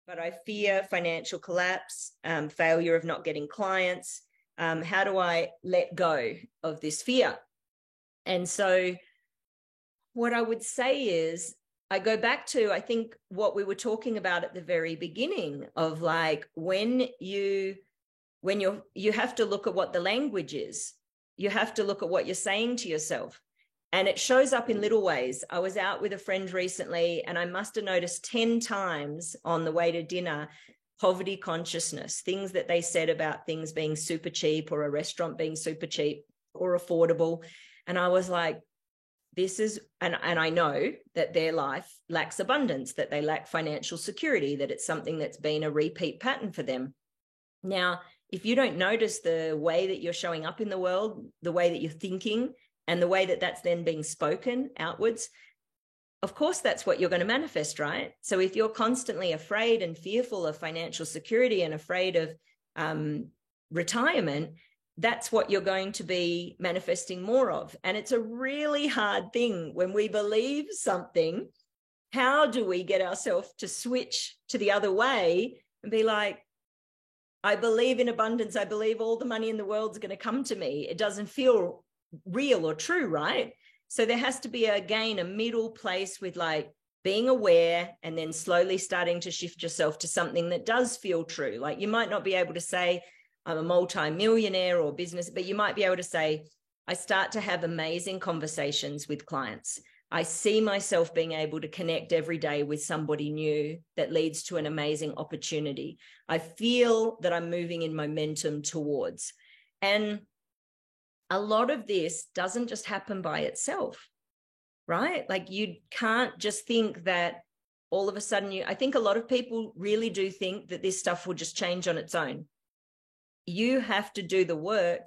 but I fear financial collapse, failure of not getting clients. How do I let go of this fear? And so what I would say is, I go back to, I think, what we were talking about at the very beginning of like, when you have to look at what the language is. You have to look at what you're saying to yourself. And it shows up in little ways. I was out with a friend recently, and I must have noticed 10 times on the way to dinner, poverty consciousness, things that they said about things being super cheap, or a restaurant being super cheap or affordable. And I was like, this is, and I know that their life lacks abundance, that they lack financial security, that it's something that's been a repeat pattern for them. Now, if you don't notice the way that you're showing up in the world, the way that you're thinking, and the way that that's then being spoken outwards, of course, that's what you're going to manifest, right? So if you're constantly afraid and fearful of financial security and afraid of retirement, that's what you're going to be manifesting more of. And it's a really hard thing when we believe something. How do we get ourselves to switch to the other way and be like, I believe in abundance. I believe all the money in the world is going to come to me. It doesn't feel real or true, right? So there has to be, again, a middle place with like being aware and then slowly starting to shift yourself to something that does feel true. Like, you might not be able to say, I'm a multi-millionaire or business, but you might be able to say, I start to have amazing conversations with clients. I see myself being able to connect every day with somebody new that leads to an amazing opportunity. I feel that I'm moving in momentum towards. And a lot of this doesn't just happen by itself, right? Like, you can't just think that all of a sudden I think a lot of people really do think that this stuff will just change on its own. You have to do the work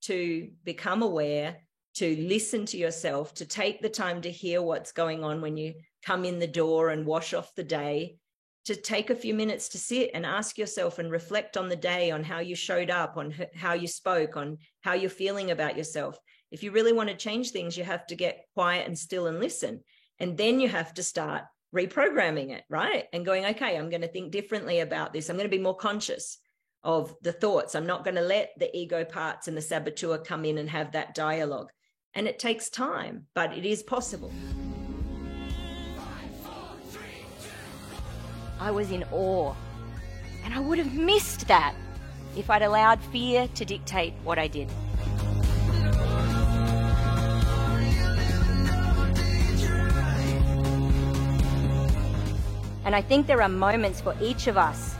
to become aware, to listen to yourself, to take the time to hear what's going on when you come in the door and wash off the day, to take a few minutes to sit and ask yourself and reflect on the day, on how you showed up, on how you spoke, on how you're feeling about yourself. If you really want to change things, you have to get quiet and still and listen. And then you have to start reprogramming it, right? And going, okay, I'm going to think differently about this. I'm going to be more conscious of the thoughts. I'm not going to let the ego parts and the saboteur come in and have that dialogue. And it takes time, but it is possible. I was in awe, and I would have missed that if I'd allowed fear to dictate what I did. And I think there are moments for each of us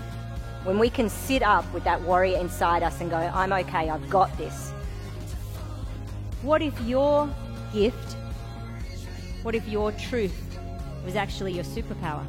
when we can sit up with that warrior inside us and go, I'm okay, I've got this. What if your gift, what if your truth was actually your superpower?